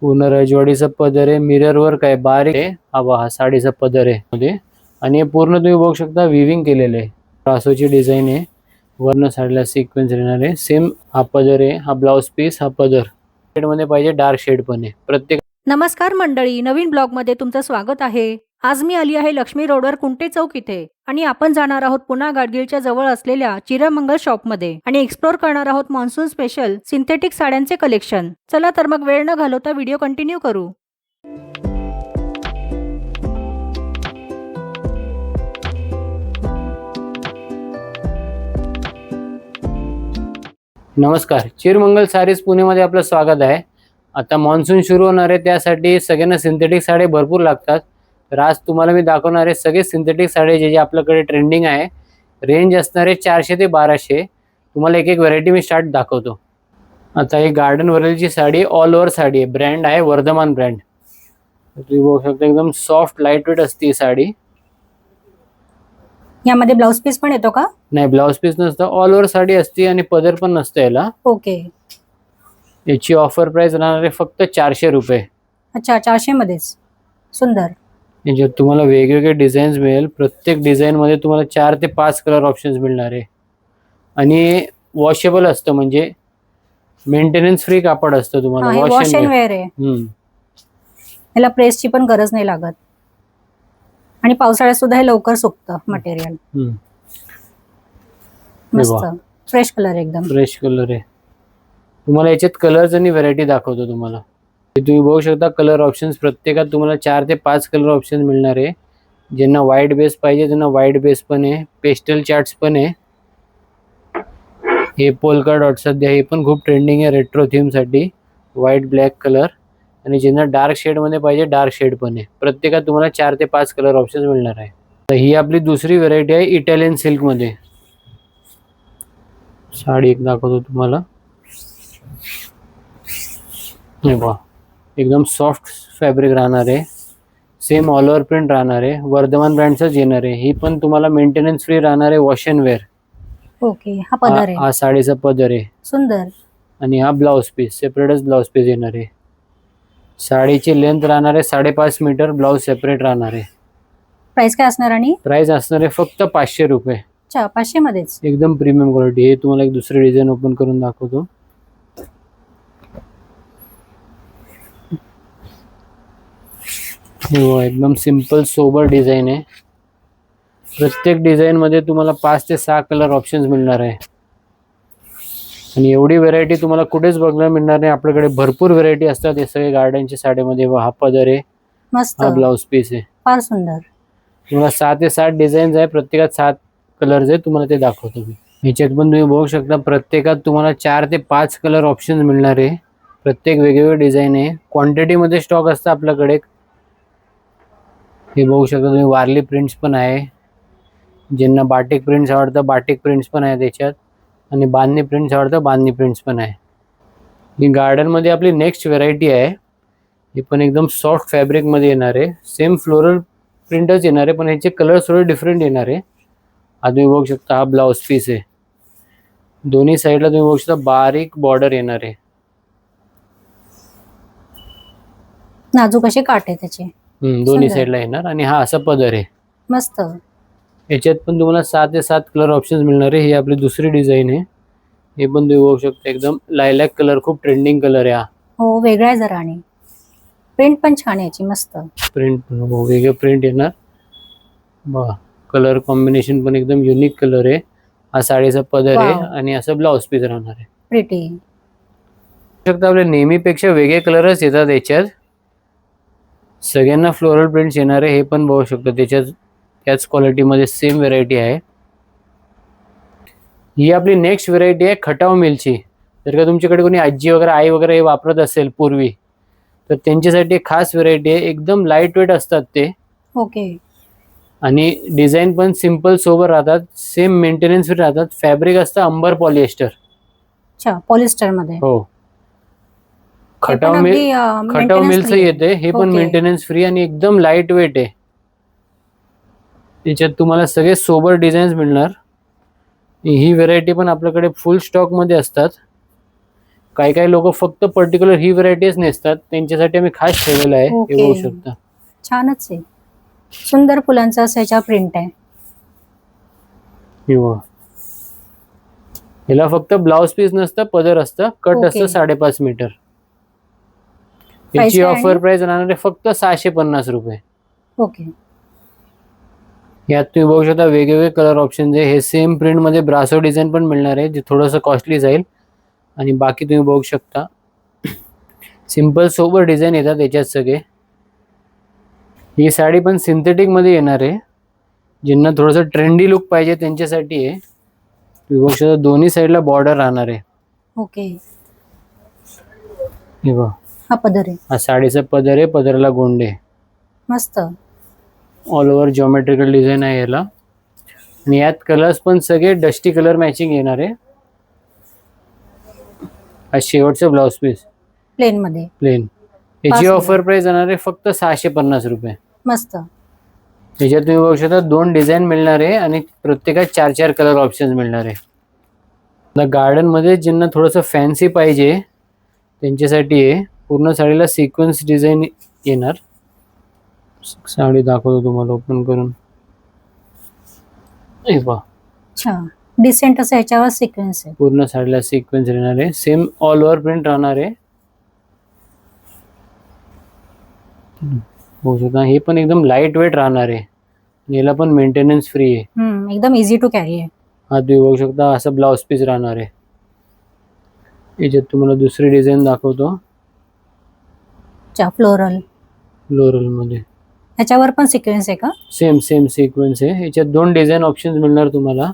पूर्ण रजवाडीचा पदर आहे, मिरर वर्क आहे, बारीक आहे. हा साडीचा पदर आहे मध्ये. आणि हे पूर्ण तुम्ही बघू शकता विविंग केलेलं आहे. रासोची डिझाईन आहे, वर्ण साडीला सिक्वेन्स येणार आहे. सेम हा पदर आहे, हा ब्लाउज पीस, हा पदर. शेड मध्ये पाहिजे डार्क शेड पण आहे प्रत्येक. नमस्कार मंडळी, नवीन ब्लॉगमध्ये तुमचं स्वागत आहे. आज मी आली आहे लक्ष्मी रोडवर कुंटे चौक इथे आणि आपण जाणार आहोत पुन्हा गाडगीळच्या जवळ असलेल्या चिरमंगल शॉपमध्ये आणि एक्सप्लोर करणार आहोत मान्सून स्पेशल सिंथेटिक साड्यांचे कलेक्शन. चला तर मग वेळ न घालवता व्हिडिओ कंटिन्यू करू. नमस्कार, चिरमंगल सारीज पुणेमध्ये आपलं स्वागत आहे. आता मान्सून सुरू होणार आहे, त्यासाठी सगळ्यांना सिंथेटिक साड्या भरपूर लागतात. तर आज तुम्हाला मी दाखवणार आहे सगळे सिंथेटिक साडे जे जे आपल्याकडे ट्रेंडिंग आहे. रेंज असणार आहे 400 ते 1200. तुम्हाला एक एक व्हरायटी मी स्टार्ट दाखवतो. आता ही गार्डन वरीलची साडी ऑल ओव्हर साडी आहे, ब्रँड आहे वर्धमान ब्रँड. तुम्ही बघू शकता एकदम सॉफ्ट लाईट वेट असते ही साडी. यामध्ये ब्लाउज पीस पण येतो का? नाही, ब्लाउज पीस नसतं, ऑल ओव्हर साडी असते आणि पदर पण नसतं याला. ओके. याची ऑफर प्राइस राहणार आहे फक्त 400 रुपये. अच्छा, 400 मध्येच. सुंदर. याच्यात तुम्हाला वेगवेगळे डिझाईन्स मिळेल. प्रत्येक डिझाईन मध्ये तुम्हाला 4 ते 5 कलर ऑप्शन्स मिळणार आहे. आणि वॉशेबल असतं, म्हणजे मेंटेनन्स फ्री कापड असतं तुम्हाला. वॉश अँड वेअर आहे. याला प्रेसची पण गरज नाही लागत आणि पावसाळ्यात सुद्धा हे लवकर सुकतं मटेरियल. मस्त फ्रेश कलर, एकदम फ्रेश कलर आहे. तुम्हाला याच्यात कलर्स आणि व्हरायटी दाखवतो तुम्हाला. तुम्ही बघू शकता कलर ऑप्शन्स. प्रत्येकात तुम्हाला 4 ते 5 कलर ऑप्शन मिळणार आहे. ज्यांना व्हाईट बेस पाहिजे त्यांना व्हाईट बेस पण आहे, पेस्टल चार्ट्स पण आहे. हे पोलका डॉट सध्या हे पण खूप ट्रेंडिंग आहे रेट्रो थीम साठी. White black colour. आणि ज्यांना डार्क शेड मध्ये पाहिजे डार्क शेड पण आहे. प्रत्येकात तुम्हाला 4 ते 5 कलर ऑप्शन्स मिळणार आहे. तर ही आपली दुसरी व्हरायटी आहे इटालियन सिल्क मध्ये. साडी एक दाखवतो तुम्हाला. हे पहा, एकदम सॉफ्ट फॅब्रिक राहणार आहे. सेम ऑल ओव्हर प्रिंट राहणार आहे. वर्धमान ब्रँडचंच येणार आहे. ही पण तुम्हाला मेंटेनन्स फ्री राहणार आहे, वॉश अँड वेअर. ओके. हा पदर आहे, हा साडीचा पदर आहे. सुंदर. आणि हा ब्लाउज पीस, सेपरेटच ब्लाउज पीस येणार आहे. साडीची लेंथ राहणार आहे 5.5 मीटर, ब्लाउज सेपरेट राहणार आहे. प्राइस काय असणार? आणि प्राइस असणार आहे फक्त 500 रुपये. अच्छा, 500 मध्येच. एकदम प्रीमियम क्वालिटी. हे तुम्हाला एक दुसरी डिझाईन ओपन करून दाखवतो. एकदम सिंपल सोबर डिझाईन आहे. प्रत्येक डिझाईन मध्ये तुम्हाला 5 ते 6 कलर ऑप्शन्स मिळणार आहे. आणि एवढी व्हरायटी तुम्हाला कुठेच बघायला मिळणार नाही. आपल्याकडे भरपूर व्हरायटी असतात हे सगळे गार्डनच्या साडीमध्ये. हा पदर आहे, मस्त. हा ब्लाउज पीस आहे. फार सुंदर. तुम्हाला 6 ते 7 डिझाईन्स आहे, प्रत्येकात 7 कलर्स आहे. तुम्हाला ते दाखवतो मी. ह्याच्यात पण तुम्ही बघू शकता प्रत्येकात तुम्हाला 4 ते 5 कलर ऑप्शन्स मिळणार आहे. प्रत्येक वेगवेगळे डिझाईन आहे. क्वांटिटी मध्ये स्टॉक असतं आपल्याकडे. हे बघू शकता तुम्ही, वारली प्रिंट्स पण आहे. ज्यांना बाटिक प्रिंट्स आवडतं बाटिक प्रिंट्स पण आहे त्याच्यात. आणि बांधणी प्रिंट्स आवडतं बांधणी प्रिंट्स पण आहे. ही गार्डन मध्ये आपली नेक्स्ट व्हरायटी आहे. ही पण एकदम सॉफ्ट फॅब्रिक मध्ये येणार आहे. सेम फ्लोरल प्रिंटच येणार आहे, पण ह्याचे कलर थोडे डिफरंट येणार आहे. हा तुम्ही बघू शकता, हा ब्लाउज पीस आहे. दोन्ही साईडला तुम्ही बघू शकता बारीक बॉर्डर येणार आहे. नाजूक असे काठ आहे त्याचे. दोन्ही साईडला येणार. आणि हा असा पदर आहे. मस्त. याच्यात पण तुम्हाला 6 ते 7 कलर ऑप्शन्स मिळणार आहे. ही आपली दुसरी डिझाईन आहे. हे पण तुम्ही बघू शकता, एकदम लायलॅक कलर, खूप ट्रेंडिंग कलर आहे हा. हो, वेगळा आहे जरा. आणि प्रिंट पण छान आहे याची, मस्त प्रिंट पण वेगळे प्रिंट येणार. बघा, कलर कॉम्बिनेशन पण एकदम युनिक कलर आहे. हा साडीचा पदर आहे आणि असं ब्लाउज पीस राहणार आहे. प्रिटी. आपल्या नेहमीपेक्षा वेगळे कलरच येतात याच्यात. सगळ्यांना फ्लोरल प्रिंट्स येणार आहे. हे पण बघू शकतो त्याच्यात त्याच क्वालिटीमध्ये सेम व्हरायटी आहे. ही आपली नेक्स्ट व्हरायटी आहे खटाव मिलची. जर का तुमच्याकडे कोणी आजी वगैरे आई वगैरे हे वापरत असेल पूर्वी, तर त्यांच्यासाठी एक खास व्हरायटी आहे. एकदम लाईट वेट असतात ते. ओके. आणि डिझाईन पण सिंपल सोबर राहतात. सेम मेंटेनन्स फ्री राहतात. फॅब्रिक असतं अंबर पॉलिएस्टर. अच्छा, पॉलिस्टर मध्ये. हो, खटाव मिलचं येते. हे पण मेंटेनन्स फ्री आणि एकदम लाईट वेट आहे. त्याच्यात तुम्हाला सगळे सोबर डिझाईन्स मिळणार. ही व्हरायटी पण आपल्याकडे फुल स्टॉक मध्ये असतात. काही काही लोक फक्त पर्टिक्युलर ही व्हरायटीच नेसतात, त्यांच्यासाठी आम्ही खास ठेवलेलं आहे. हे ओके. बघू शकता. छानच आहे. सुंदर फुलांचा असं ह्याच्या प्रिंट आहे. हे बघा. ह्याला फक्त ब्लाउज पीस नसतं, पदर असतं, कट ओके. असतं 5.5 मीटर. Price याची काय ऑफर आहे? प्राइस राहणार आहे फक्त 650 रुपये. ओके. यात तुम्ही बघू शकता वेगवेगळे कलर ऑप्शन आहे. हे सेम प्रिंट मध्ये ब्रासो डिझाईन पण मिळणार आहे, जे थोडंसं कॉस्टली जाईल. आणि बाकी तुम्ही बघू शकता सिंपल सोबर डिझाईन येतात याच्यात सगळे. ही साडी पण सिंथेटिक मध्ये येणार आहे, ज्यांना थोडंसं ट्रेंडी लुक पाहिजे त्यांच्यासाठी आहे. तुम्ही बघू शकता दोन्ही साईडला बॉर्डर राहणार आहे. ओके. हे बघा, हा पदर आहे. हा साडीचा पदर आहे, पदराला गोंडे. मस्त. ऑल ओव्हर जॉमेट्रिकल डिझाईन आहे याला. आणि यात कलर्स पण सगळे डस्टी कलर मॅचिंग येणार आहे. हा शेवटचा ब्लाउज पीस प्लेन मध्ये. प्लेन. याची पाच ऑफर प्राइस जाणार आहे फक्त 650 रुपये. मस्त. याच्यात तुम्ही बघू शकता 2 डिझाईन मिळणार आहे आणि प्रत्येकात 4-4 कलर ऑप्शन मिळणार आहे. गार्डन मध्ये ज्यांना थोडंसं फॅन्सी पाहिजे त्यांच्यासाठी आहे. पूर्ण साडीला सिक्वेन्स डिझाईन येणार. साडी दाखवतो तुम्हाला ओपन करून. हे पहा, अच्छा. डिसेंट असं ह्याच्यावर सिक्वेन्स आहे. पूर्ण साडीला सिक्वेन्स येणार आहे. सेम ऑल ओव्हर प्रिंट राहणार आहे. बघू शकता हे पण एकदम लाईट वेट राहणार आहे. याला पण मेंटेनन्स फ्री आहे. एकदम इझी टू कॅरी आहे. हा तुम्ही बघू शकता असं ब्लाउज पीस राहणार आहे. याच्यात तुम्हाला दुसरी डिझाईन दाखवतो फ्लोरल. फ्लोरल मध्ये. ह्याच्यावर पण सिक्वेन्स आहे का? सेम सेम सिक्वेन्स आहे. याच्यात 2 डिझाईन ऑप्शन मिळणार तुम्हाला.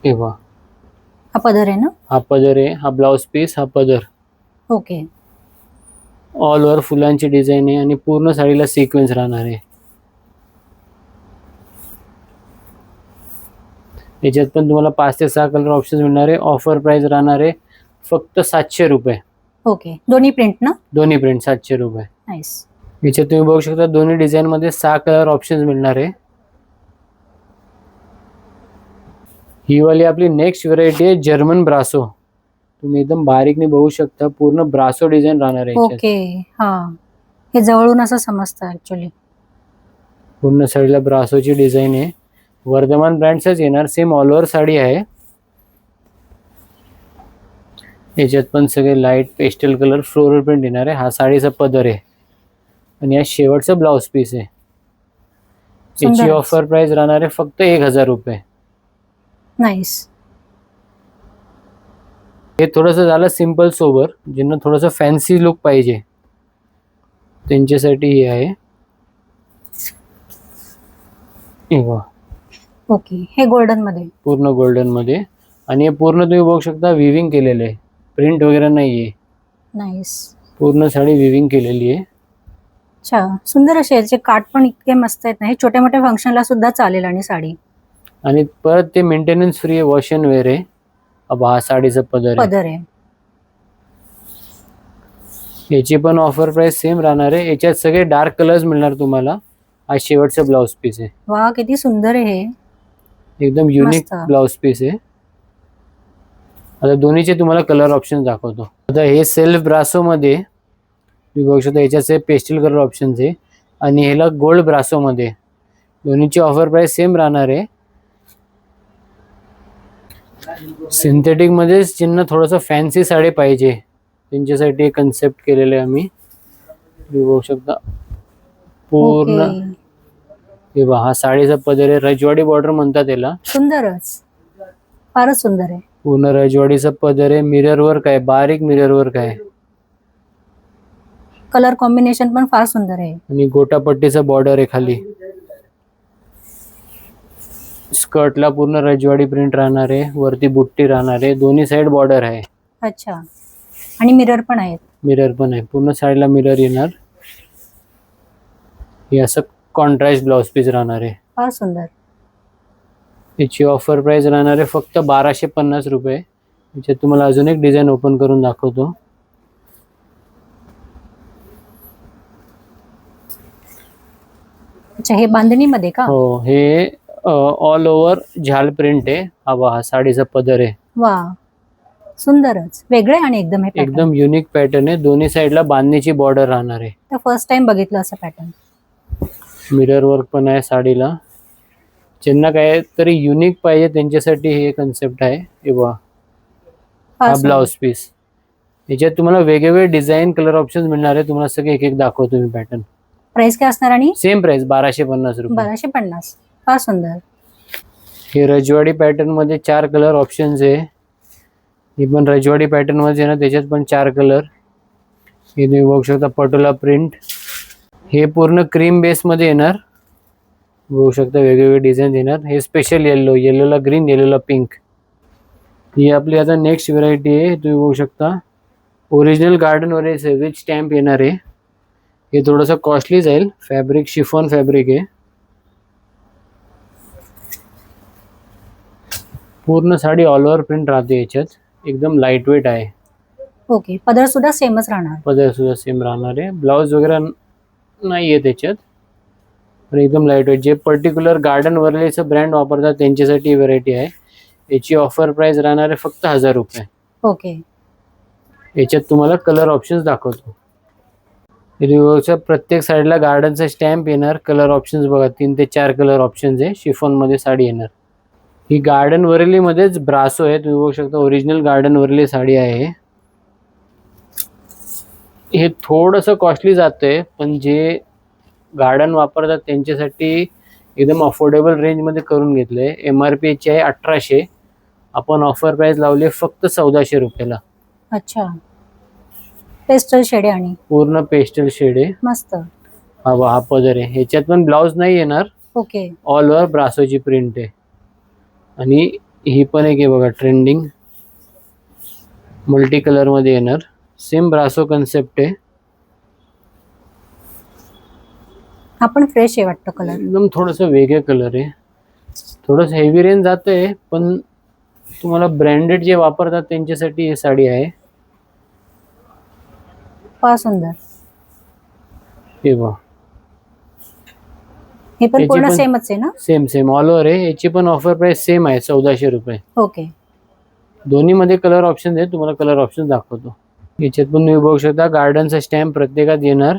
हे पहा, हा पदर आहे ना? हा पदर आहे, हा ब्लाउज पीस, हा पदर. ओके. ऑल ओव्हर फुलांची डिझाईन आहे आणि पूर्ण साडीला सिक्वेन्स राहणार आहे. याच्यात पण तुम्हाला 5 ते 6 कलर ऑप्शन मिळणार आहे. ऑफर प्राइस राहणार आहे फक्त 700 रुपये. ओके. दोन्ही प्रिंट ना? दोन्ही प्रिंट 700 रुपये. नाईस. याच्यात तुम्ही बघू शकता दोन्ही डिझाईन मध्ये 6 कलर ऑप्शन मिळणार आहे. ही वाली आपली नेक्स्ट व्हरायटी आहे जर्मन ब्रासो. तुम्ही एकदम बारीकने बघू शकता पूर्ण ब्रासो डिझाईन राहणार आहे याच्यात. ओके. हा, हे जवळून असं समजतं ऍक्च्युली. पूर्ण साडीला ब्रासोची डिझाईन आहे. वर्धमान ब्रँडचाच येणार. सेम ऑल ओव्हर साडी आहे. याच्यात पण सगळे light pastel colour floral print येणार आहे. हा साडीचा पदर आहे आणि या शेवटचा ब्लाउज पीस आहे. याची सुंदर. ऑफर प्राइस राहणार आहे फक्त 1000 रुपये. नाईस. हे थोडंसं झालं सिंपल सोबर. ज्यांना थोडंसं फॅन्सी लुक पाहिजे त्यांच्यासाठी हे आहे. हे बघा, ओके. हे गोल्डन मध्ये. पूर्ण गोल्डन मध्ये. आणि हे पूर्ण तुम्ही बघू शकता विविंग केलेलं आहे, प्रिंट वगैरे नाहीये. नाईस. पूर्ण साडी विविंग केलेली आहे. अच्छा. सुंदर असे याचे काठ पण इतके मस्त आहेत ना. हे छोट्या मोठ्या फंक्शनला सुद्धा चालेल. आणि साडी आणि परत ते मेंटेनन्स फ्री आहे, वॉश अँड वेअर आहे. अब हा साडीचा पदर आहे. पदर आहे. याची पण ऑफर प्राइस सेम राहणार आहे. याच्यात सगळे डार्क कलर्स मिळणार तुम्हाला. हा शेवटचा ब्लाउज पीस आहे. वा, किती सुंदर आहे हे. एकदम युनिक मस्त. ब्लाउज पीस आहे. आता दोन्हीचे तुम्हाला कलर ऑप्शन दाखवतो. आता हे सेल्फ ब्रासो मध्ये तुम्ही बघू शकता याच्यात पेस्टल कलर ऑप्शन आहे आणि ह्याला गोल्ड ब्रासो मध्ये. दोन्हीची ऑफर प्राइस सेम राहणार आहे. सिंथेटिक मध्ये ज्यांना थोडंसं फॅन्सी साडी पाहिजे त्यांच्यासाठी कन्सेप्ट केलेले आम्ही. तुम्ही बघू शकता पूर्ण. ओके. हे बघा, हा साडीचा पदर आहे. रजवाडी बॉर्डर म्हणतात याला. सुंदरच. फारच सुंदर आहे. पूर्ण रजवाडीचा पदर आहे. मिरर वर्क आहे, बारीक मिरर वर्क आहे. कलर कॉम्बिनेशन पण फार सुंदर आहे. आणि गोटापट्टीचा बॉर्डर आहे खाली. स्कर्टला पूर्ण रजवाडी प्रिंट राहणार आहे, वरती बुट्टी राहणार आहे. दोन्ही साइड बॉर्डर आहे. अच्छा. आणि मिरर पण आहेत. मिरर पण आहे. पूर्ण साईडला मिरर येणार. हे असं कॉन्ट्रास्ट ब्लाउज पीस राहणार आहे. फार सुंदर. याची ऑफर प्राइस राहणार आहे फक्त 1250 रुपये. याच्यात तुम्हाला अजून एक डिझाईन ओपन करून दाखवतो. अच्छा. हे बांधणीमध्ये का? हो, हे ऑल ओव्हर झाल प्रिंट आहे. हा साडीचा पदर आहे. वा, सुंदरच वेगळे आणि एकदम हे pattern. एकदम युनिक पॅटर्न आहे. दोन्ही साईडला बांधणीची बॉर्डर राहणार आहे. तर फर्स्ट टाइम बघितलं असं पॅटर्न. मिरर वर्क पण आहे साडीला. ज्यांना काय तरी युनिक पाहिजे त्यांच्यासाठी हे कन्सेप्ट आहे. हे बघा, हा ब्लाउज पीस. याच्यात तुम्हाला वेगवेगळे डिझाईन कलर ऑप्शन मिळणार आहे. तुम्हाला सगळे एक एक दाखवतो मी पॅटर्न. प्राइस काय असणार आणि सेम प्राइस 1250 रुपये. 1250. फार सुंदर. हे रजवाडी पॅटर्न मध्ये 4 कलर ऑप्शन्स आहे. हे पण रजवाडी पॅटर्न मध्ये ना, त्याच्यात पण 4 कलर. हे तुम्ही बघू शकता पटोला प्रिंट. हे पूर्ण क्रीम बेस मध्ये येणार. बघू शकता वेगवेगळे डिझाईन येणार. हे स्पेशल येलो, येलोला ग्रीन, येलोला पिंक. ही आपली आता नेक्स्ट व्हरायटी आहे. तुम्ही बघू शकता ओरिजिनल गार्डन वर विथ स्टॅम्प येणार आहे. हे थोडंसं कॉस्टली जाईल. फॅब्रिक शिफॉन फॅब्रिक आहे. पूर्ण साडी ऑल ओव्हर प्रिंट राहते याच्यात. एकदम लाईट वेट आहे. ओके. पदर सुद्धा सेमच राहणार. पदर सुद्धा सेम राहणार आहे. ब्लाउज वगैरे नाही आहे त्याच्यात, पण एकदम लाईट वेट. जे पर्टिक्युलर गार्डन वरलेचं ब्रँड वापरतात त्यांच्यासाठी व्हरायटी आहे. याची ऑफर प्राइस राहणार आहे फक्त 1000 रुपये. ओके. याच्यात तुम्हाला कलर ऑप्शन्स दाखवतो. रिव्हरच्या प्रत्येक साईडला गार्डनचा स्टॅम्प येणार. कलर ऑप्शन्स बघा, 3 ते 4 कलर ऑप्शन्स आहे. शिफॉन मध्ये साडी येणार. ही गार्डन वरली मध्येच ब्रासो आहे. तुम्ही बघू शकता ओरिजिनल गार्डन वरली साडी आहे. हे थोडंसं कॉस्टली जातंय, पण जे गार्डन वापरतात त्यांच्यासाठी एकदम अफोर्डेबल रेंज मध्ये करून घेतलंय. MRP याची आहे 1800. आपण ऑफर प्राइस लावली फक्त 1400 रुपयाला. अच्छा. पेस्टल शेड आहे आणि पूर्ण पेस्टल शेड आहे. मस्त. हा पदर आहे. ह्याच्यात पण ब्लाउज नाही येणार. ओके. ऑल ओव्हर ब्रासोची प्रिंट आहे. आणि ही पण एक आहे बघा ट्रेंडिंग, मल्टी कलर मध्ये येणार. सेम ब्रासो कन्सेप्ट आहे. हा पण फ्रेश आहे वाटतं कलर. एकदम थोडंसं वेगळे कलर आहे. थोडंसं हेवी रेंज जातंय, पण तुम्हाला ब्रँडेड जे वापरतात त्यांच्यासाठी ही साडी आहे. फार सुंदर. हे बघा, हे पण याची पूर्ण पण- सेमच आहे ना. सेम ऑल ओव्हर आहे. याची पण ऑफर प्राइस सेम आहे 1400 रुपये. ओके. दोन्ही मध्ये कलर ऑप्शन आहे. तुम्हाला कलर ऑप्शन दाखवतो. याच्यात पण तुम्ही बघू शकता गार्डनचा स्टॅम्प प्रत्येकात येणार.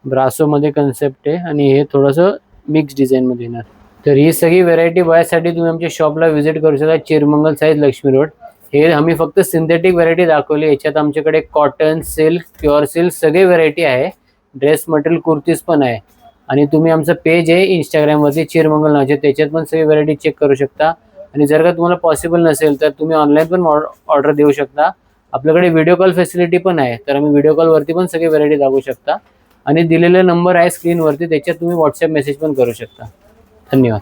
ब्रासो मध्ये कन्सेप्ट आहे आणि हे थोडंसं मिक्स डिझाईन मध्ये येणार. तर ही सगळी व्हरायटी बघायसाठी तुम्ही आमच्या शॉपला व्हिजिट करू शकता. चिरमंगल साईज लक्ष्मी रोड. हे आम्ही फक्त सिंथेटिक व्हरायटी दाखवली. याच्यात आमच्याकडे कॉटन, सिल्क, प्युअर सिल्क सगळे व्हरायटी आहे. ड्रेस मटेरियल, कुर्तीज पण आहे. आणि तुम्ही आमचं पेज आहे इंस्टाग्रामवरती चिरमंगल नावाचे, त्याच्यात पण सगळी व्हरायटी चेक करू शकता. आणि जर का तुम्हाला पॉसिबल नसेल तर तुम्ही ऑनलाईन पण ऑर्डर देऊ शकता. आपल्याकडे व्हिडिओ कॉल फॅसिलिटी पण आहे. तर आम्ही व्हिडिओ कॉलवरती पण सगळी व्हरायटी दाखवू शकता. आणि दिलेला नंबर आहे स्क्रीनवरती, त्याच्यात तुम्ही व्हॉट्सअप मेसेज पण करू शकता. धन्यवाद.